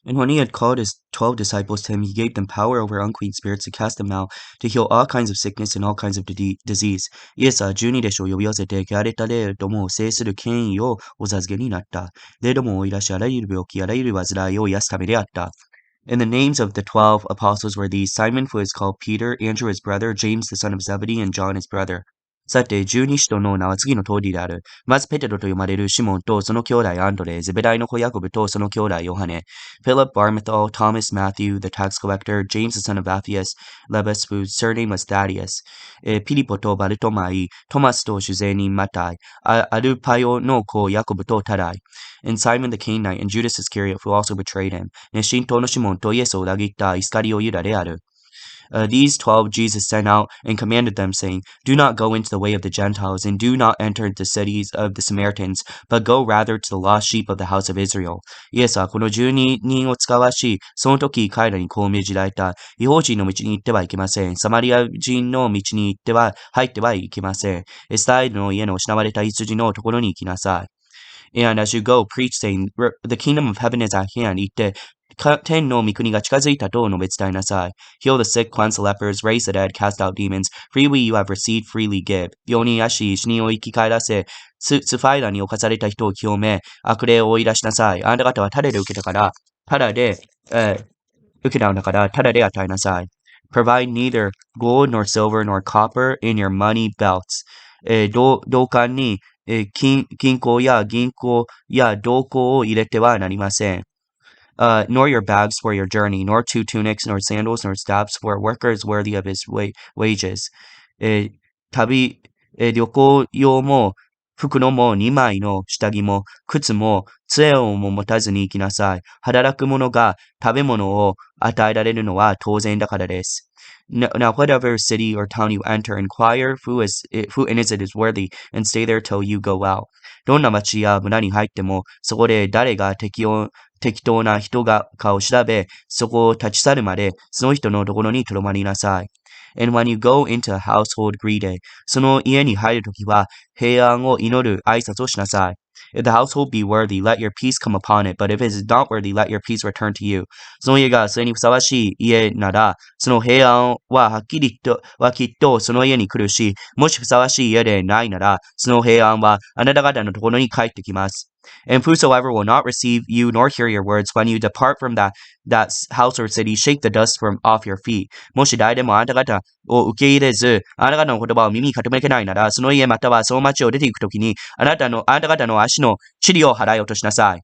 And when he had called his 12 disciples to him, he gave them power over unclean spirits to cast them out, to heal all kinds of sickness and all kinds of disease. イエスは12弟子を呼び寄せて、汚れた霊どもを制する権威をお授けになった。霊どもを追い出し、あらゆる病気、あらゆる煩いを癒すためであった。And the names of the 12 apostles were these: Simon, who is called Peter, Andrew his brother, James the son of Zebedee, and John his brother. さて、十二使徒の名は次の通りである。まず、ペテロと呼ばれるシモンとその兄弟アンドレ、ゼベダイの子ヤコブとその兄弟ヨハネ、Philip, Bartholomew, Thomas, Matthew, the tax collector, James the son of Alphaeus, Lebus, whose surname was Thaddeus, ピリポとバルトマイ、トマスと主税人マタイ、アルパヨの子ヤコブとタライ、and Simon the Canaanite, and Judas Iscariot, who also betrayed him. 熱心党のシモンとイエスを裏切ったイスカリオユダである。These 12 Jesus sent out and commanded them, saying, Do not go into the way of the Gentiles, and do not enter into the cities of the Samaritans, but go rather to the lost sheep of the house of Israel. イエスはこの12人を使わし、その時彼らにこう命じられた。異邦人の道に行ってはいけません。サマリア人の道に入ってはいけません。エスタイルの家の失われた羊のところに行きなさい。And as you go, preach, saying, The kingdom of heaven is at hand. 言って、天の御国が近づいたと述べ伝えなさい。Heal the sick, cleanse the lepers, raise the dead, cast out demons. Freely you have received, freely give. 病人やし、死人を生き返らせ、スファイラに侵された人を清め、悪霊を追い出しなさい。あなた方はタダで受けたから、タダで、受けたのだから、タダで与えなさい。Provide neither gold nor silver nor copper in your money belts. 同感に、銀行や銅鉱を入れてはなりません。nor your bags for your journey, nor 2 tunics, nor sandals, nor staffs, for a worker is worthy of his wages. 旅行用も、服のも2枚の下着も、靴も、杖をも持たずに行きなさい。働く者が食べ物を与えられるのは当然だからです。Now, whatever city or town you enter, inquire who in it is worthy, and stay there till you go out. どんな町や村に入っても、そこで誰が適当な人かを調べ、そこを立ち去るまで、その人のところに留まりなさい。And when you go into a household, greet it. その家に入るときは、平安を祈る挨拶をしなさい。If the household be worthy, let your peace come upon it. But if it is not worthy, let your peace return to you. その家がそれにふさわしい家なら、その平安はきっとその家に来るし、もしふさわしい家でないなら、その平安はあなた方のところに帰ってきます。And whosoever will not receive you nor hear your words, when you depart from that house or city, shake the dust from off your feet. もし誰でもあなた方を受け入れず、あなた方の言葉を耳に傾けないなら、その家またはその町を出て行くときに、あなた方の足の塵を払い落としなさい。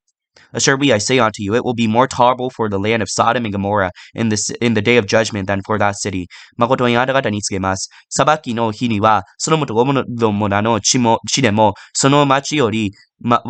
Assuredly, I say unto you, it will be more tolerable for the land of Sodom and Gomorrah in the day of judgment than for that city. 誠にあなた方に告げます。裁きの日には、ソドムとゴモラの地でも、その町よりま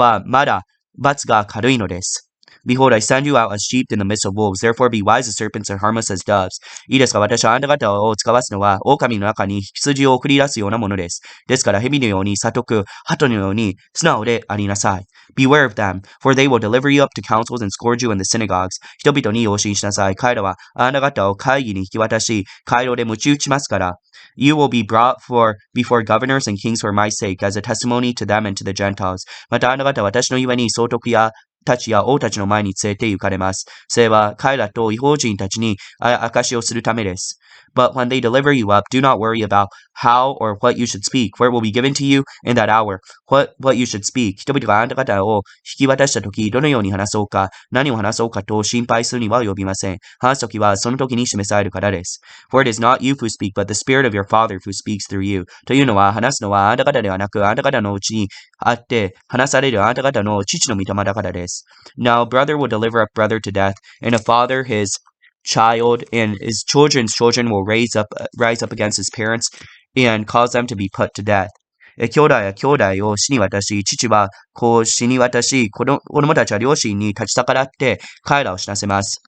だ罰が軽いのです。Behold, I send you out as sheep in the midst of wolves. Therefore be wise as serpents and harmless as doves. いいですか？私はあなた方を使わすのは、狼の中に羊を送り出すようなものです。ですから、蛇のように悟く、鳩のように素直でありなさい。Beware of them, for they will deliver you up to councils and scourge you in the synagogues. 人々に養子にしなさい。彼らはあなた方を会議に引き渡し、回廊で鞭打ちますから。You will be brought before governors and kings for my sake, as a testimony to them and to the Gentiles. またあなた方は私のゆえに総督たちや王たちの前に連れて行かれます。それは彼らと異邦人たちに証しをするためです。But when they deliver you up, do not worry about how or what you should speak, for it will be given to you in that hour. What you should speak. 人々があなた方を引き渡したとき、どのように話そうか、何を話そうかと心配するには及びません。話すときはその時に示されるからです。For it is not you who speak, but the Spirit of your Father who speaks through you. というのは、話すのはあなた方ではなく、あなた方のうちにあって、話されるあなた方の父の御霊だからです。Now, brother will deliver up brother to death, and a father his child, and his children's children will rise up against his parents and cause them to be put to death. 兄弟や兄弟を死に渡し、父は子を死に渡し、子供たちは両親に立ち逆らって彼らを死なせます。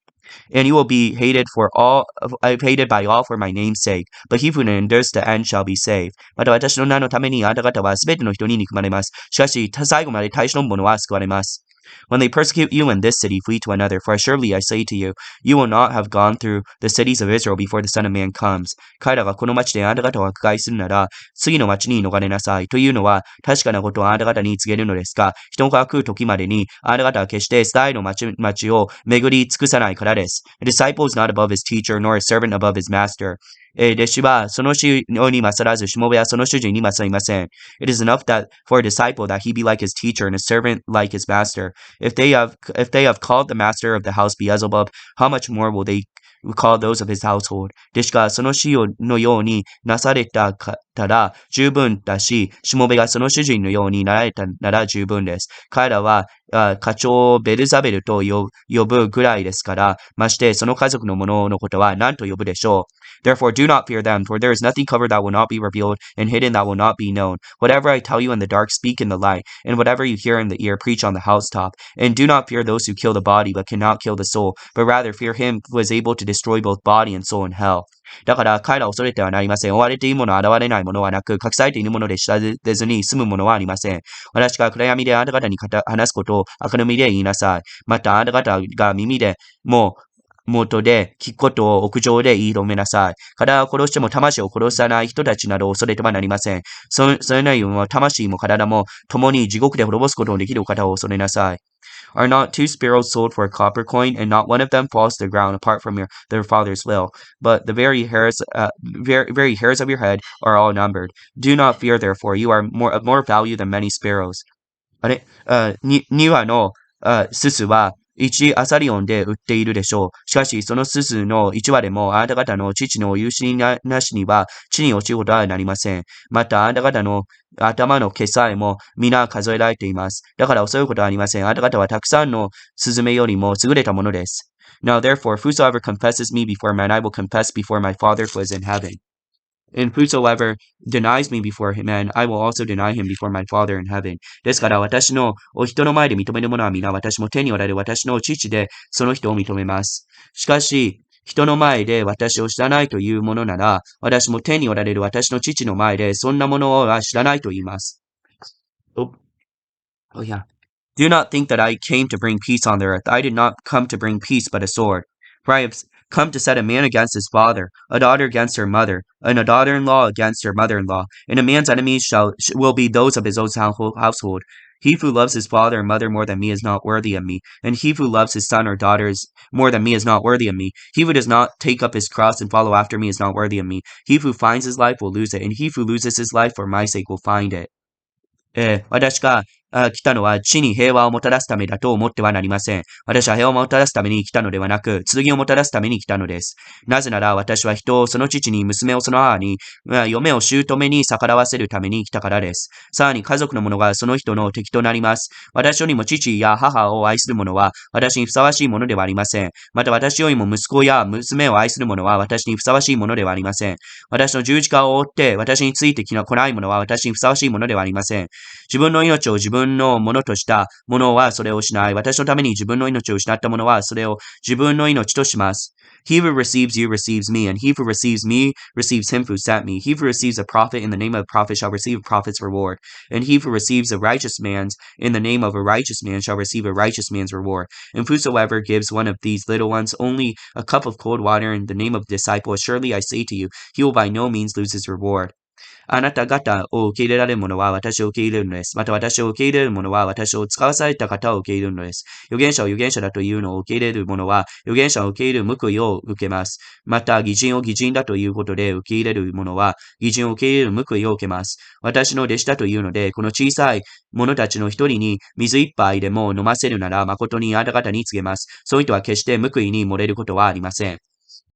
And you will be hated by all for my name's sake, but he who endures to the end shall be saved. また私の名のためにあなた方はすべての人に憎まれます。しかし、最後まで大使の者は救われます。When they persecute you in this city, flee to another. For surely I say to you, you will not have gone through the cities of Israel before the Son of Man comes. 彼らがこの町であなた方を迫害するなら、次の町に逃れなさい。というのは、確かなことをあなた方に告げるのですが、人が来る時までに、あなた方は決してスタイの町を巡り尽くさないからです。A disciple is not above his teacher, nor a servant above his master. 弟子はその主に勝らず、しもべはその主人に勝りません。It is enough that for a disciple that he be like his teacher and a servant like his master. If they have called the master of the house Beelzebub, how much more will they call those of his household? 弟子がその主のようになされたら十分だし、しもべがその主人のようになられたなら十分です。彼らは課長をベルザベルと呼ぶぐらいですから、ましてその家族の者のことは何と呼ぶでしょう。Therefore do not fear them, for there is nothing covered that will not be revealed, and hidden that will not be known. Whatever I tell you in the dark, speak in the light, and whatever you hear in the ear, preach on the housetop. And do not fear those who kill the body, but cannot kill the soul, but rather fear him who is able to destroy both body and soul in hell. だから彼らを恐れてはなりません。追われているもの、現れないものはなく、隠されているもので知られずに済むものはありません。私が暗闇であなた方に話すことを明るみで言いなさい。またあなた方が耳で元で聞くことを屋上で言い止めなさい。体を殺しても魂を殺さない人たちなどを恐れてはなりません。それなりに魂も体も共に地獄で滅ぼすことのできる方を恐れなさい。Are not 2 sparrows sold for a copper coin, and not one of them falls to the ground apart from their father's will? But the very hairs of your head are all numbered. Do not fear, therefore, you are of more value than many sparrows. 2羽のすすは1アサリオンで売っているでしょう。しかし、そのすすの1羽でもあなた方の父の許しなしには地に落ちることはなりません。また、あなた方の頭の毛さえも皆数えられています。だから恐れることはありません。あなた方はたくさんのスズメよりも優れたものです。Now therefore, whosoever confesses me before men, I will confess before my Father who is in heaven. And whosoever denies me before men, I will also deny him before my Father in heaven. ですから私の人の前で認める者は皆、私も手におられる私の父でその人を認めます。しかし、人の前で私を知らないというものなら、私も天におられる私の父の前でそんなものは知らないと言います。Oh yeah. Do not think that I came to bring peace on the earth. I did not come to bring peace, but a sword. For I have come to set a man against his father, a daughter against her mother, and a daughter-in-law against her mother-in-law. And a man's enemies will be those of his own household. He who loves his father and mother more than me is not worthy of me, and he who loves his son or daughters more than me is not worthy of me. He who does not take up his cross and follow after me is not worthy of me. He who finds his life will lose it, and he who loses his life for my sake will find it. 私が来たのは地に平和をもたらすためだと思ってはなりません。私は平和をもたらすために来たのではなく、剣をもたらすために来たのです。なぜなら私は人をその父に、娘をその母に、嫁を姑に逆らわせるために来たからです。さらに家族の者がその人の敵となります。私よりも父や母を愛する者は私にふさわしいものではありません。また私よりも息子や娘を愛する者は私にふさわしいものではありません。私の十字架を追って私について来ない者は私にふさわしいものではありません。自分の命を自分のものとした者はそれを失い、私のために自分の命を失った者はそれを自分の命とします。He who receives you receives me, and he who receives me receives him who sent me. He who receives a prophet in the name of a prophet shall receive a prophet's reward, and he who receives a righteous man's in the name of a righteous man shall receive a righteous man's reward. And whosoever gives one of these little ones only a cup of cold water in the name of a disciple, surely I say to you, he will by no means lose his reward. あなた方を受け入れられる者は私を受け入れるのです。また私を受け入れる者は私を使わされた方を受け入れるのです。預言者を預言者だというのを受け入れる者は預言者を受け入れる報いを受けます。また義人を義人だということで受け入れる者は義人を受け入れる報いを受けます。私の弟子だというので、この小さい者たちの一人に水一杯でも飲ませるなら誠にあなた方に告げます。そういう人は決して報いに漏れることはありません。